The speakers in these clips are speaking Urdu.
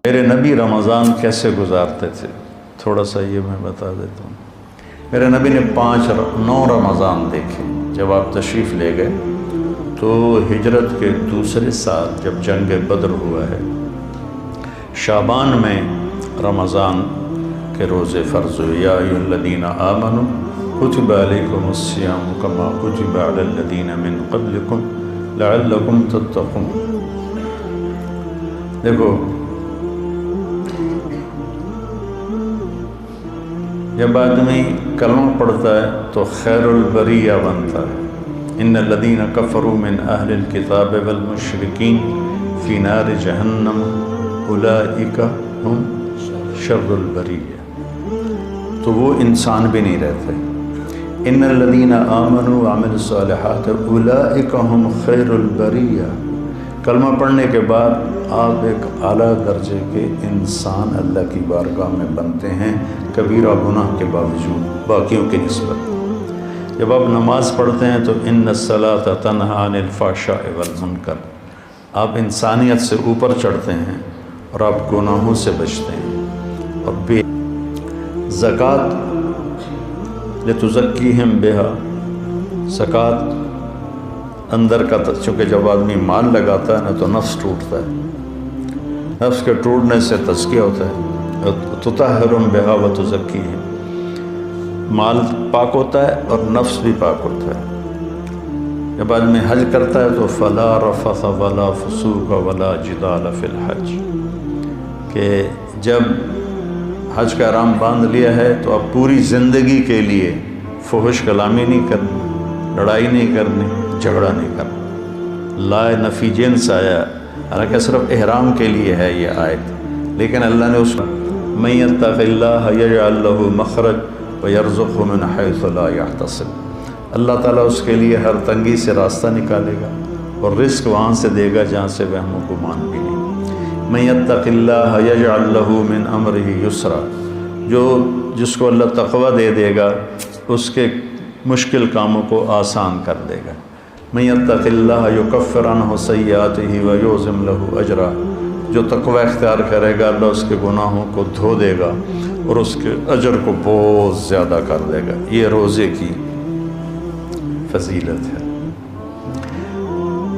میرے نبی رمضان کیسے گزارتے تھے تھوڑا سا یہ میں بتا دیتا ہوں۔ میرے نبی نے 9 رمضان دیکھے۔ جب آپ تشریف لے گئے تو ہجرت کے دوسرے سال جب جنگ بدر ہوا ہے، شعبان میں رمضان کے روزے فرض ہوئے۔ یا ایھا الذین آمنوا کتب علیکم الصیام کما کتب علی الذین من قبلکم لعلکم تتقون۔ دیکھو، جب آدمی کلمہ پڑھتا ہے تو خیر البریہ بنتا ہے۔ ان الذین کفروا من اہل الکتاب والمشرکین فی نار جہنم اولئک ہم شر البریہ، تو وہ انسان بھی نہیں رہتے۔ ان الذین آمنوا وعملوا الصالحات اولئک ہم خیر البریہ، کلمہ پڑھنے کے بعد آپ ایک اعلیٰ درجے کے انسان اللہ کی بارگاہ میں بنتے ہیں، کبیرہ گناہ کے باوجود باقیوں کی نسبت۔ جب آپ نماز پڑھتے ہیں تو ان الصلاۃ تنہی عن الفحشاء والمنکر، آپ انسانیت سے اوپر چڑھتے ہیں اور آپ گناہوں سے بچتے ہیں۔ اور بے زکوٰۃ لتزکیہم بہا، زکوٰۃ اندر کا، چونکہ جب آدمی مال لگاتا ہے نا تو نفس ٹوٹتا ہے، نفس کے ٹوٹنے سے تزکیہ ہوتا ہے۔ تطہرہم بہا وتزکیہم، مال پاک ہوتا ہے اور نفس بھی پاک ہوتا ہے۔ جب آدمی حج کرتا ہے تو فلا رفث ولا فسوق ولا جدال فی الحج، کہ جب حج کا احرام باندھ لیا ہے تو اب پوری زندگی کے لیے فحش کلامی نہیں کرنی، لڑائی نہیں کرنی، جھگڑا نہیں کرنا۔ لا نفی جنس آیا، حالانکہ صرف احرام کے لیے ہے یہ آیت، لیکن اللہ نے اس کو من یتق اللہ یجعل لہ مخرج ویرزقہ من حیث لا یحتسب، اللہ تعالیٰ اس کے لیے ہر تنگی سے راستہ نکالے گا اور رزق وہاں سے دے گا جہاں سے وہم و گمان بھی نہیں۔ من یتق اللہ یجعل لہ من امرہ یسرا، جس کو اللہ تقوی دے گا اس کے مشکل کاموں کو آسان کر دے گا۔ من یتق اللہ یکفر عنہ سیئاتہ ویعظم لہ اجرا، جو تقوی اختیار کرے گا اللہ اس کے گناہوں کو دھو دے گا اور اس کے اجر کو بہت زیادہ کر دے گا۔ یہ روزے کی فضیلت ہے۔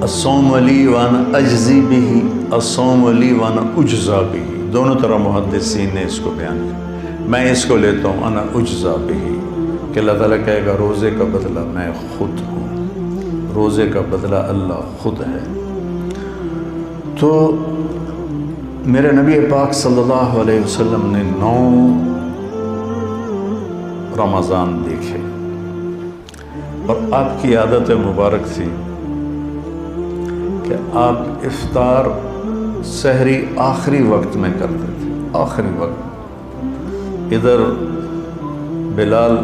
الصوم لی وانا اجزی بہ، الصوم لی وانا اجزا بہ، دونوں طرح محدثین نے اس کو بیان کیا۔ میں اس کو لیتا ہوں انا اجزا بہ، کہ اللہ تعالیٰ کہے گا روزے کا بدلہ میں خود ہوں، روزے کا بدلہ اللہ خود ہے۔ تو میرے نبی پاک صلی اللہ علیہ وسلم نے 9 رمضان دیکھے، اور آپ کی عادت مبارک تھی کہ آپ افطار سحری آخری وقت میں کرتے تھے، آخری وقت۔ ادھر بلال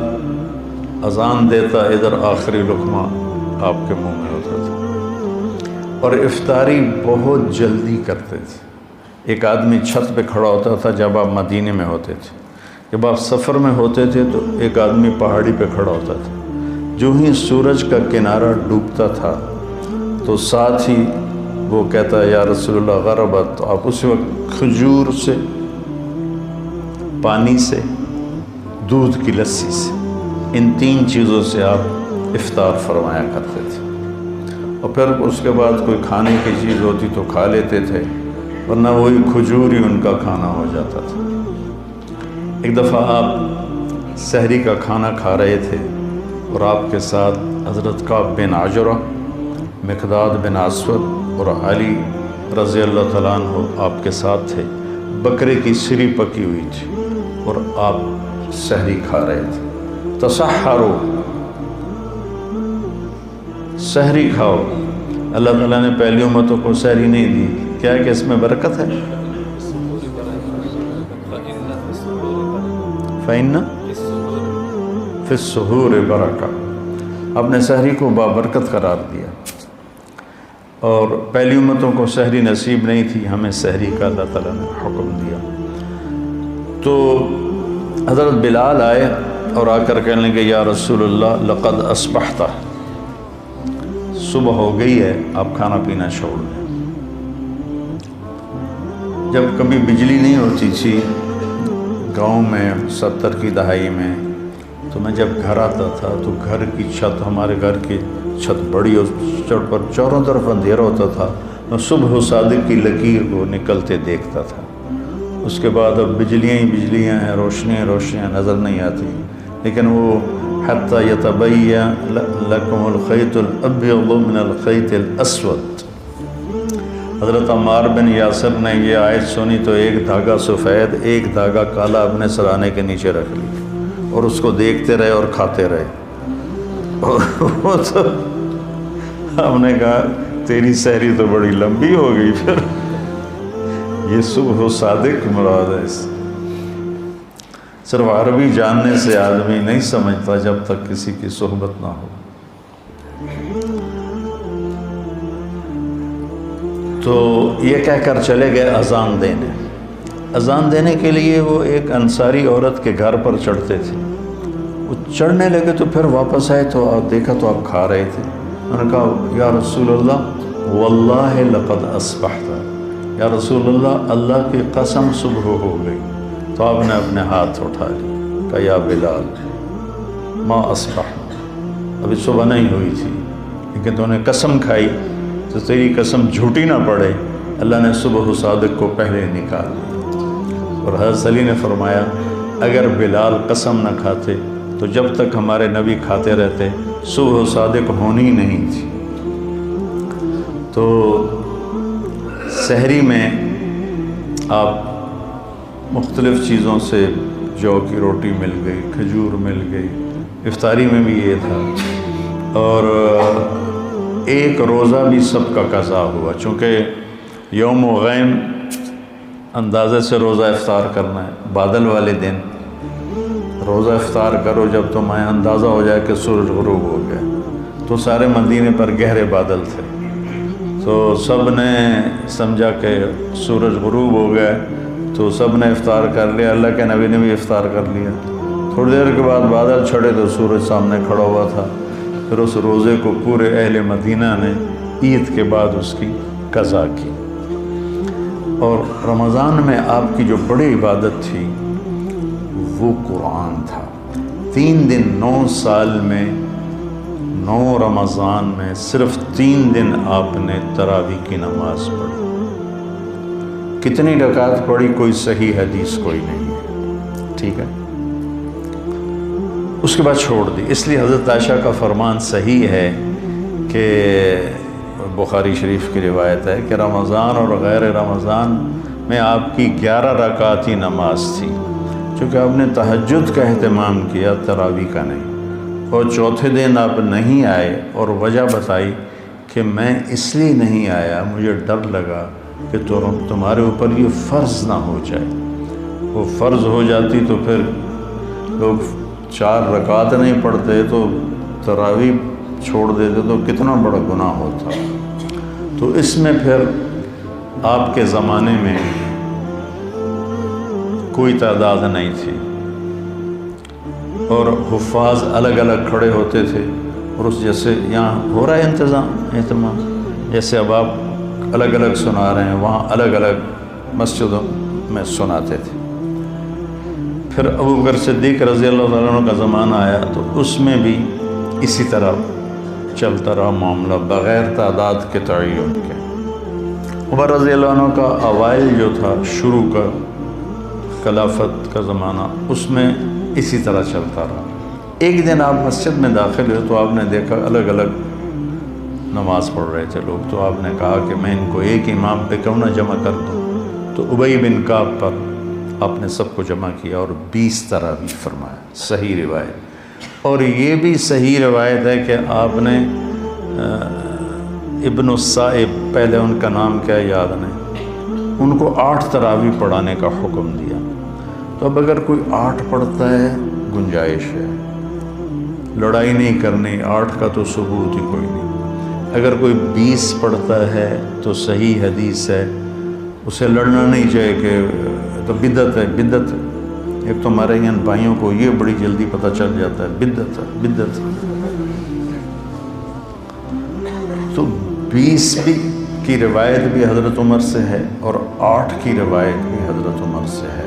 اذان دیتا، ادھر آخری لقمہ آپ کے منہ میں ہوتا تھا، اور افطاری بہت جلدی کرتے تھے۔ ایک آدمی چھت پہ کھڑا ہوتا تھا جب آپ مدینے میں ہوتے تھے، جب آپ سفر میں ہوتے تھے تو ایک آدمی پہاڑی پہ کھڑا ہوتا تھا، جو ہی سورج کا کنارہ ڈوبتا تھا تو ساتھ ہی وہ کہتا یا رسول اللہ غربت، تو آپ اسی وقت کھجور سے، پانی سے، دودھ کی لسی سے، ان 3 چیزوں سے آپ افطار فرمایا کرتے تھے، اور پھر اس کے بعد کوئی کھانے کی چیز ہوتی تو کھا لیتے تھے، ورنہ وہی کھجور ہی ان کا کھانا ہو جاتا تھا۔ ایک دفعہ آپ سحری کا کھانا کھا رہے تھے اور آپ کے ساتھ حضرت کعب بن عجرہ، مقداد بن اسود اور علی رضی اللہ تعالیٰ عنہ آپ کے ساتھ تھے۔ بکرے کی سری پکی ہوئی تھی اور آپ سحری کھا رہے تھے۔ تسحروا، سحری کھاؤ۔ اللہ تعالیٰ نے پہلی امتوں کو سحری نہیں دی، کیا ہے کہ اس میں برکت ہے؟ فَإِنَّ فِي السُّحُورِ بَرَکَۃ، آپ نے سحری کو بابرکت قرار دیا، اور پہلی امتوں کو سحری نصیب نہیں تھی، ہمیں سحری کا اللہ تعالیٰ نے حکم دیا۔ تو حضرت بلال آئے اور آ کر کہنے لگے یا رسول اللہ لقد اصبحت، صبح ہو گئی ہے، آپ کھانا پینا چھوڑ دیں۔ جب کبھی بجلی نہیں ہوتی تھی گاؤں میں 70 کی دہائی میں، تو میں جب گھر آتا تھا تو گھر کی چھت، ہمارے گھر کی چھت بڑی، اس چھت پر چاروں طرف اندھیرا ہوتا تھا، میں صبح و صادق کی لکیر کو نکلتے دیکھتا تھا۔ اس کے بعد اب بجلیاں ہی بجلیاں ہیں، روشنیاں نظر نہیں آتی، لیکن وہ حتی یتبین لکم الخیط الابیض من الخیط الاسود، حضرت عمار بن یاسر نے یہ آیت سنی تو ایک دھاگا سفید ایک دھاگا کالا اپنے سرانے کے نیچے رکھ لی اور اس کو دیکھتے رہے اور کھاتے رہے۔ وہ تو ہم نے کہا تیری سحری تو بڑی لمبی ہو گئی، پھر یہ صبح و صادق مراد ہے۔ صرف عربی جاننے سے آدمی نہیں سمجھتا جب تک کسی کی صحبت نہ ہو۔ تو یہ کہہ کر چلے گئے اذان دینے کے لیے۔ وہ ایک انصاری عورت کے گھر پر چڑھتے تھے، وہ چڑھنے لگے تو پھر واپس آئے تو دیکھا تو آپ کھا رہے تھے۔ انہوں نے کہا یا رسول اللہ واللہ لقد اصبحت، یا رسول اللہ اللہ کی قسم صبح ہو گئی۔ تو آپ نے اپنے ہاتھ اٹھا لی، کہا یا بلال ما اصبحنا، ابھی صبح نہیں ہوئی تھی لیکن تو نے قسم کھائی تو تیری قسم جھوٹی نہ پڑے، اللہ نے صبح و صادق کو پہلے نکال دیا۔ اور حضرت علی نے فرمایا اگر بلال قسم نہ کھاتے تو جب تک ہمارے نبی کھاتے رہتے صبح و صادق ہونی نہیں تھی۔ تو سحری میں آپ مختلف چیزوں سے، جو کی روٹی مل گئی، کھجور مل گئی، افطاری میں بھی یہ تھا، اور ایک روزہ بھی سب کا قضا ہوا، چونکہ یوم غیم اندازے سے روزہ افطار کرنا ہے۔ بادل والے دن روزہ افطار کرو جب تمہیں اندازہ ہو جائے کہ سورج غروب ہو گیا۔ تو سارے مدینے پر گہرے بادل تھے، تو سب نے سمجھا کہ سورج غروب ہو گیا، تو سب نے افطار کر لیا، اللہ کے نبی نے بھی افطار کر لیا۔ تھوڑی دیر کے بعد بادل چھڑے تو سورج سامنے کھڑا ہوا تھا۔ پھر اس روزے کو پورے اہل مدینہ نے عید کے بعد اس کی قضا کی۔ اور رمضان میں آپ کی جو بڑی عبادت تھی وہ قرآن تھا۔ 3 دن 9 سال میں 9 رمضان میں صرف 3 دن آپ نے تراویح کی نماز پڑھی۔ کتنی رکعت پڑھی کوئی صحیح حدیث کوئی نہیں ہے، ٹھیک ہے، اس کے بعد چھوڑ دی۔ اس لیے حضرت عائشہ کا فرمان صحیح ہے کہ بخاری شریف کی روایت ہے کہ رمضان اور غیر رمضان میں آپ کی 11 رکعتی نماز تھی، چونکہ آپ نے تہجد کا اہتمام کیا، تراویح کا نہیں۔ اور چوتھے دن آپ نہیں آئے اور وجہ بتائی کہ میں اس لیے نہیں آیا، مجھے ڈر لگا کہ تمہارے اوپر یہ فرض نہ ہو جائے، وہ فرض ہو جاتی تو پھر لوگ 4 رکعت نہیں پڑھتے تو تراویح چھوڑ دیتے تو کتنا بڑا گناہ ہوتا۔ تو اس میں پھر آپ کے زمانے میں کوئی تعداد نہیں تھی، اور حفاظ الگ الگ کھڑے ہوتے تھے، اور اس جیسے یہاں ہو رہا ہے اہتمام، جیسے اب آپ الگ الگ سنا رہے ہیں، وہاں الگ الگ مسجدوں میں سناتے تھے۔ پھر ابوبکر صدیق رضی اللہ عنہ کا زمانہ آیا تو اس میں بھی اسی طرح چلتا رہا معاملہ بغیر تعداد کے تعین کے۔ عمر رضی اللہ عنہ کا اوائل جو تھا، شروع کا خلافت کا زمانہ، اس میں اسی طرح چلتا رہا۔ ایک دن آپ مسجد میں داخل ہوئے تو آپ نے دیکھا الگ الگ نماز پڑھ رہے تھے لوگ، تو آپ نے کہا کہ میں ان کو ایک امام پہ کیوں نہ جمع کر دوں۔ تو ابی بن کعب پر آپ نے سب کو جمع کیا اور 20 تراویح فرمایا، صحیح روایت۔ اور یہ بھی صحیح روایت ہے کہ آپ نے ابن السائب، پہلے ان کا نام کیا یاد نہیں، ان کو 8 تراویح پڑھانے کا حکم دیا۔ تو اب اگر کوئی 8 پڑھتا ہے گنجائش ہے، لڑائی نہیں کرنی، 8 کا تو ثبوت ہی کوئی نہیں۔ اگر کوئی 20 پڑھتا ہے تو صحیح حدیث ہے، اسے لڑنا نہیں چاہیے کہ تو بدعت ہے، بدعت ہے۔ ایک تو ہمارے یہاں بھائیوں کو یہ بڑی جلدی پتہ چل جاتا ہے بدعت ہے، بدعت ہے۔ تو 20 بھی کی روایت بھی حضرت عمر سے ہے اور 8 کی روایت بھی حضرت عمر سے ہے۔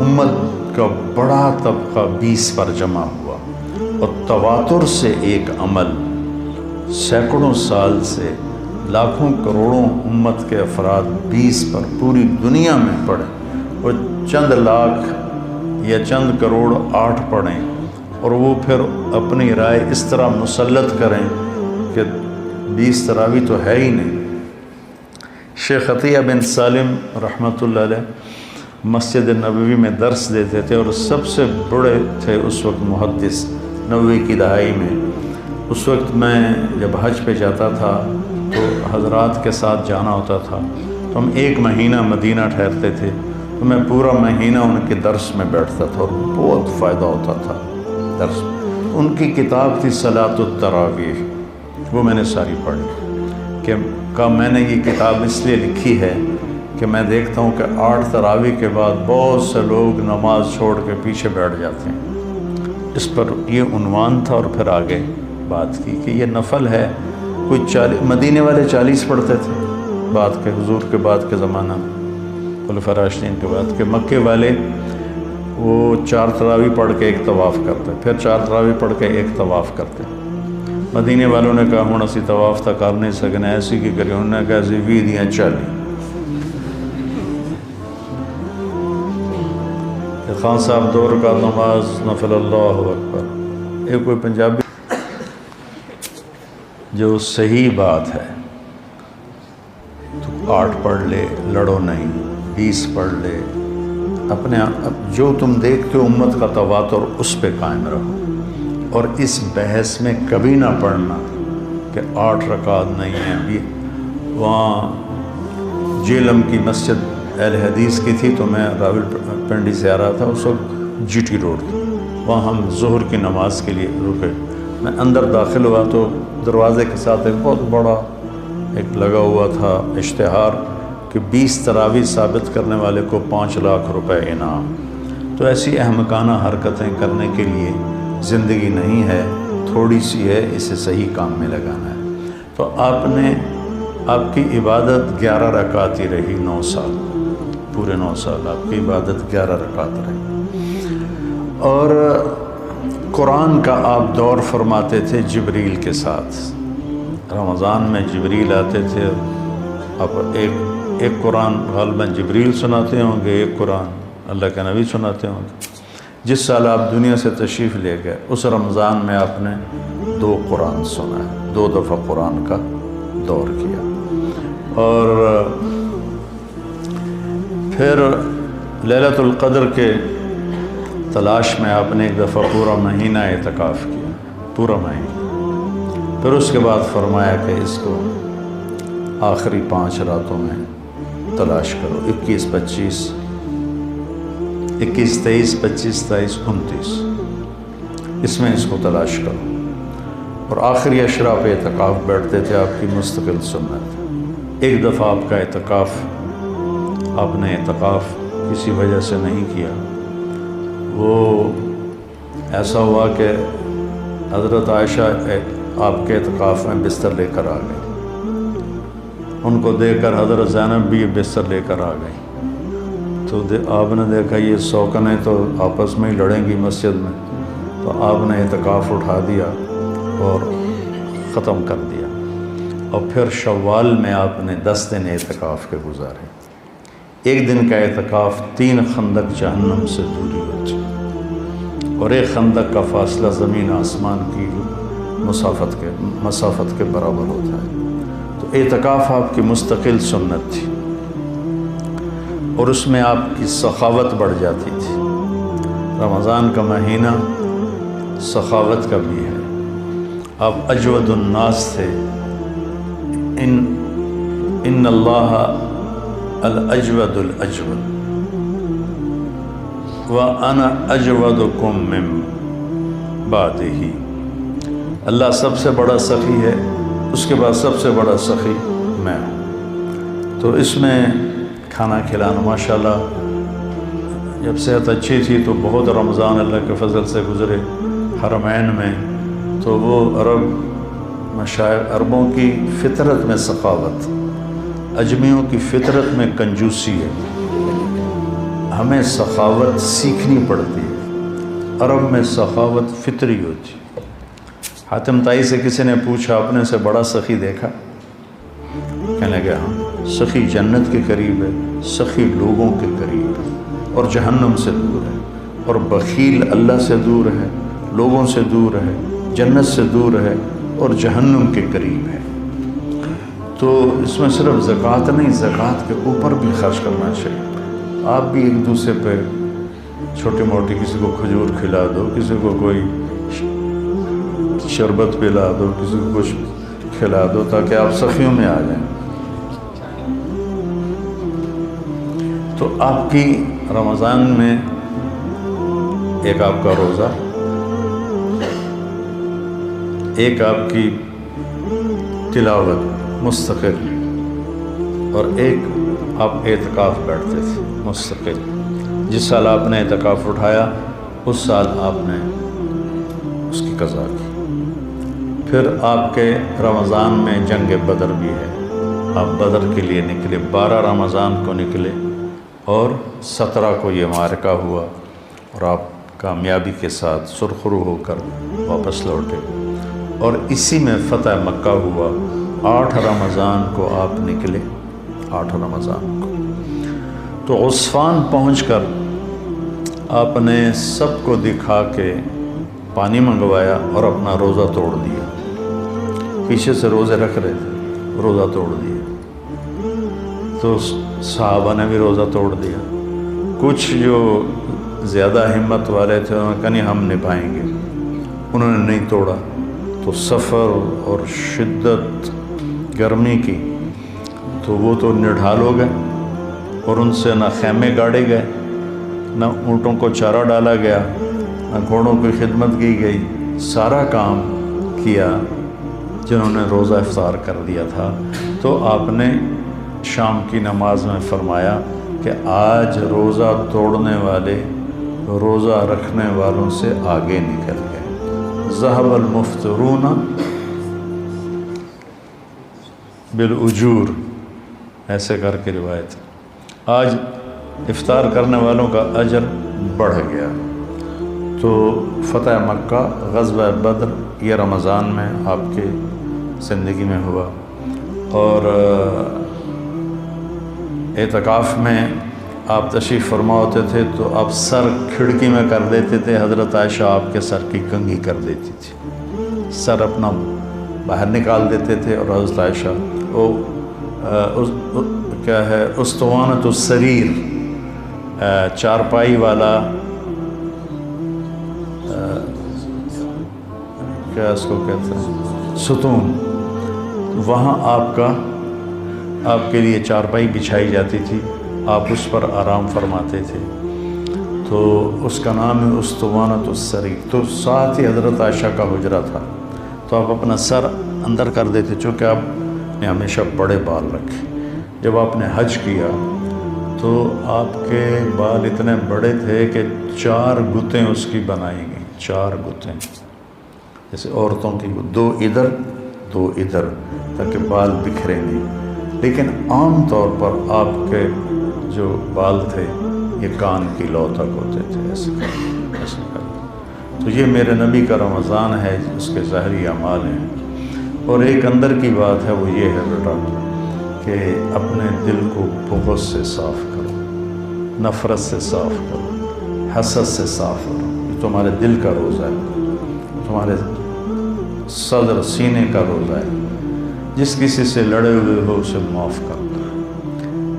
امت کا بڑا طبقہ 20 پر جمع ہوا، اور تواتر سے ایک عمل سینکڑوں سال سے لاکھوں کروڑوں امت کے افراد 20 پر پوری دنیا میں پڑھیں، اور چند لاکھ یا چند کروڑ 8 پڑھیں، اور وہ پھر اپنی رائے اس طرح مسلط کریں کہ 20 تراویح تو ہے ہی نہیں۔ شیخ عطیہ بن سالم رحمۃ اللہ علیہ مسجد نبوی میں درس دیتے تھے، اور سب سے بڑے تھے اس وقت محدث 90 کی دہائی میں۔ اس وقت میں جب حج پہ جاتا تھا تو حضرات کے ساتھ جانا ہوتا تھا، تو ہم 1 مہینہ مدینہ ٹھہرتے تھے، تو میں پورا مہینہ ان کے درس میں بیٹھتا تھا، اور بہت فائدہ ہوتا تھا درس میں۔ ان کی کتاب تھی صلاۃ التراویح، وہ میں نے ساری پڑھی کہ میں نے یہ کتاب اس لیے لکھی ہے کہ میں دیکھتا ہوں کہ 8 تراویح کے بعد بہت سے لوگ نماز چھوڑ کے پیچھے بیٹھ جاتے ہیں۔ اس پر یہ عنوان تھا، اور پھر آگے بات کی کہ یہ نفل ہے۔ کوئی 40 مدینے والے 40 پڑھتے تھے بعد کے، حضور کے بعد کے زمانہ میں، خلفاء راشدین کے بعد کے۔ مکے والے وہ 4 تراویح پڑھ کے 1 طواف کرتے، پھر 4 تراویح پڑھ کے 1 طواف کرتے۔ مدینے والوں نے کہا ہوں اسی طواف تک کر نہیں سکنے، ایسی کی کری، انہوں نے کہا ایسی 20 دیاں 40۔ خان صاحب 2 رکعت نماز نفل، اللہ اکبر۔ یہ کوئی پنجابی جو صحیح بات ہے تو 8 پڑھ لے، لڑو نہیں، 20 پڑھ لے، اپنے جو تم دیکھتے ہو امت کا تواتر اس پہ قائم رہو، اور اس بحث میں کبھی نہ پڑھنا کہ 8 رکعت نہیں ہیں۔ وہاں جیلم کی مسجد اہل حدیث کی تھی، تو میں راول پنڈی سے آ رہا تھا، اس وقت جی ٹی روڈ تھی، وہاں ہم ظہر کی نماز کے لیے رکے۔ میں اندر داخل ہوا تو دروازے کے ساتھ ایک بہت بڑا ایک لگا ہوا تھا اشتہار کہ 20 تراویح ثابت کرنے والے کو 5 لاکھ روپے انعام۔ تو ایسی احمقانہ حرکتیں کرنے کے لیے زندگی نہیں ہے، تھوڑی سی ہے، اسے صحیح کام میں لگانا ہے۔ تو آپ کی عبادت 11 رکعت ہی رہی 9 سال، پورے 9 سال آپ کی عبادت 11 رکعت رہی۔ اور قرآن کا آپ دور فرماتے تھے جبریل کے ساتھ۔ رمضان میں جبریل آتے تھے، اب ایک قرآن غالباً جبریل سناتے ہوں گے، ایک قرآن اللہ کے نبی سناتے ہوں گے۔ جس سال آپ دنیا سے تشریف لے گئے اس رمضان میں آپ نے 2 قرآن سنا ہے، 2 دفعہ قرآن کا دور کیا۔ اور پھر لیلۃ القدر کے تلاش میں آپ نے 1 دفعہ پورا مہینہ اعتکاف کیا، پورا مہینہ۔ پھر اس کے بعد فرمایا کہ اس کو آخری 5 راتوں میں تلاش کرو، 21، 25، 21، 23، 25، 27، 29، اس میں اس کو تلاش کرو۔ اور آخری اشرا پہ اعتکاف بیٹھتے تھے، آپ کی مستقل سنت۔ 1 دفعہ آپ کا اعتکاف، آپ نے اعتکاف کسی وجہ سے نہیں کیا، وہ ایسا ہوا کہ حضرت عائشہ آپ کے اعتکاف میں بستر لے کر آ گئی، ان کو دیکھ کر حضرت زینب بھی بستر لے کر آ گئی۔ تو آپ نے دیکھا یہ سوکنیں تو آپس میں ہی لڑیں گی مسجد میں، تو آپ نے اعتکاف اٹھا دیا اور ختم کر دیا۔ اور پھر شوال میں آپ نے 10 دن اعتکاف کے گزارے۔ 1 دن کا اعتکاف 3 خندق جہنم سے دوری ہوتی، اور 1 خندق کا فاصلہ زمین آسمان کی مسافت کے برابر ہوتا ہے۔ تو اعتکاف آپ کی مستقل سنت تھی، اور اس میں آپ کی سخاوت بڑھ جاتی تھی۔ رمضان کا مہینہ سخاوت کا بھی ہے، آپ اجود الناس تھے۔ ان اللہ الاجود الاجود وانا اجودکم من بعدہ، اللہ سب سے بڑا سخی ہے، اس کے بعد سب سے بڑا سخی میں ہوں۔ تو اس میں کھانا کھلانا ماشاءاللہ، جب صحت اچھی تھی تو بہت رمضان اللہ کے فضل سے گزرے حرمین میں، تو وہ عرب مشائخ، عربوں کی فطرت میں سخاوت، اجمیوں کی فطرت میں کنجوسی ہے، ہمیں سخاوت سیکھنی پڑتی ہے، عرب میں سخاوت فطری ہوتی ہے۔ حاتم طائی سے کسی نے پوچھا اپنے سے بڑا سخی دیکھا؟ کہنے لگا ہاں، سخی جنت کے قریب ہے، سخی لوگوں کے قریب ہے اور جہنم سے دور ہے، اور بخیل اللہ سے دور ہے، لوگوں سے دور ہے، جنت سے دور ہے اور جہنم کے قریب ہے۔ تو اس میں صرف زکوٰۃ نہیں، زکوٰۃ کے اوپر بھی خرچ کرنا چاہیے۔ آپ بھی ایک دوسرے پہ چھوٹی موٹی، کسی کو کھجور کھلا دو، کسی کو کوئی شربت پلا دو، کسی کو کچھ کھلا دو، تاکہ آپ سخیوں میں آ جائیں۔ تو آپ کی رمضان میں ایک آپ کا روزہ، ایک آپ کی تلاوت مستقل، اور ایک آپ اعتکاف بیٹھتے تھے مستقل۔ جس سال آپ نے اعتکاف اٹھایا اس سال آپ نے اس کی قضا کی۔ پھر آپ کے رمضان میں جنگ بدر بھی ہے، آپ بدر کے لیے نکلے، 12 رمضان کو نکلے اور 17 کو یہ معرکہ ہوا اور آپ کامیابی کے ساتھ سرخرو ہو کر واپس لوٹے، اور اسی میں فتح مکہ ہوا۔ 8 رمضان کو آپ نکلے، 8 رمضان کو۔ تو عصفان پہنچ کر آپ نے سب کو دکھا کے پانی منگوایا اور اپنا روزہ توڑ دیا۔ پیچھے سے روزے رکھ رہے تھے، روزہ توڑ دیا۔ تو صحابہ نے بھی روزہ توڑ دیا۔ کچھ جو زیادہ ہمت والے تھے انہوں نے کہا نہیں ہم نبھائیں گے، انہوں نے نہیں توڑا۔ تو سفر اور شدت گرمی کی، تو وہ تو نڈھال ہو گئے، اور ان سے نہ خیمے گاڑے گئے، نہ اونٹوں کو چارہ ڈالا گیا، نہ گھوڑوں کی خدمت کی گئی۔ سارا کام کیا جنہوں نے روزہ افطار کر دیا تھا۔ تو آپ نے شام کی نماز میں فرمایا کہ آج روزہ توڑنے والے روزہ رکھنے والوں سے آگے نکل گئے۔ ذہب المفطرون بالاجور، ایسے کر کے روایت، آج افطار کرنے والوں کا اجر بڑھ گیا۔ تو فتح مکہ، غزوہ بدر، یہ رمضان میں آپ کے زندگی میں ہوا۔ اور اعتکاف میں آپ تشریف فرما ہوتے تھے تو آپ سر کھڑکی میں کر دیتے تھے، حضرت عائشہ آپ کے سر کی کنگھی کر دیتی تھی، سر اپنا باہر نکال دیتے تھے، اور حضرت عائشہ وہ کیا ہے اسطوانۃ السریر، چارپائی والا، کیا اس کو کہتے ہیں، ستون، وہاں آپ کے لیے چارپائی بچھائی جاتی تھی، آپ اس پر آرام فرماتے تھے، تو اس کا نام ہے اسطوانۃ السریر۔ تو ساتھ ہی حضرت عائشہ کا حجرہ تھا، تو آپ اپنا سر اندر کر دیتے، چونکہ آپ نے ہمیشہ بڑے بال رکھے۔ جب آپ نے حج کیا تو آپ کے بال اتنے بڑے تھے کہ 4 گتیں اس کی بنائی گئیں، 4 گتیں، جیسے عورتوں کی 2 ادھر 2 ادھر، تاکہ بال بکھرے نہیں۔ لیکن عام طور پر آپ کے جو بال تھے یہ کان کی لو تک ہوتے تھے، ایسے کر۔ تو یہ میرے نبی کا رمضان ہے، اس کے ظاہری اعمال ہیں۔ اور ایک اندر کی بات ہے، وہ یہ ہے بیٹا کہ اپنے دل کو بغض سے صاف کرو، نفرت سے صاف کرو، حسد سے صاف کرو۔ یہ تمہارے دل کا روزہ ہے، تمہارے صدر سینے کا روزہ ہے۔ جس کسی سے لڑے ہوئے ہو اسے معاف کر دو،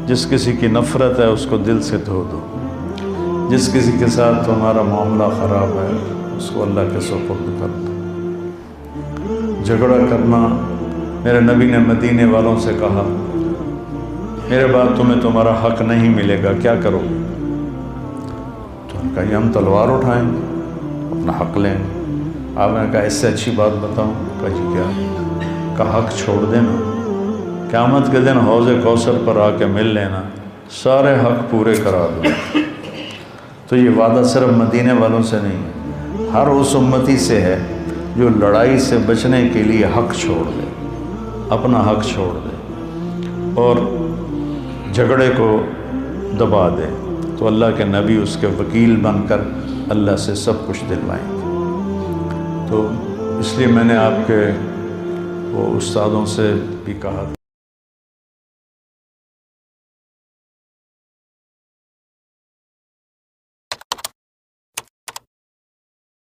جس کسی کی نفرت ہے اس کو دل سے دھو دو، جس کسی کے ساتھ تمہارا معاملہ خراب ہے اس کو اللہ کے سپرد کر دو۔ جھگڑا کرنا، میرے نبی نے مدینے والوں سے کہا میرے بعد تمہیں تمہارا حق نہیں ملے گا، کیا کرو گے؟ تو انہوں نے کہا ہم تلوار اٹھائیں گے، اپنا حق لیں گے۔ آپ نے کہا اس سے اچھی بات بتاؤں؟ کہا جی کیا؟ کہا حق چھوڑ دینا، قیامت کے دن حوض کوثر پر آ کے مل لینا، سارے حق پورے کرا دو۔ تو یہ وعدہ صرف مدینے والوں سے نہیں ہے، ہر اس امتی سے ہے جو لڑائی سے بچنے کے لیے حق چھوڑ دے، اپنا حق چھوڑ دے۔ اور جھگڑے کو دبا دے تو اللہ کے نبی اس کے وکیل بن کر اللہ سے سب کچھ دلوائیں گے۔ تو اس لیے میں نے آپ کے وہ استادوں سے بھی کہا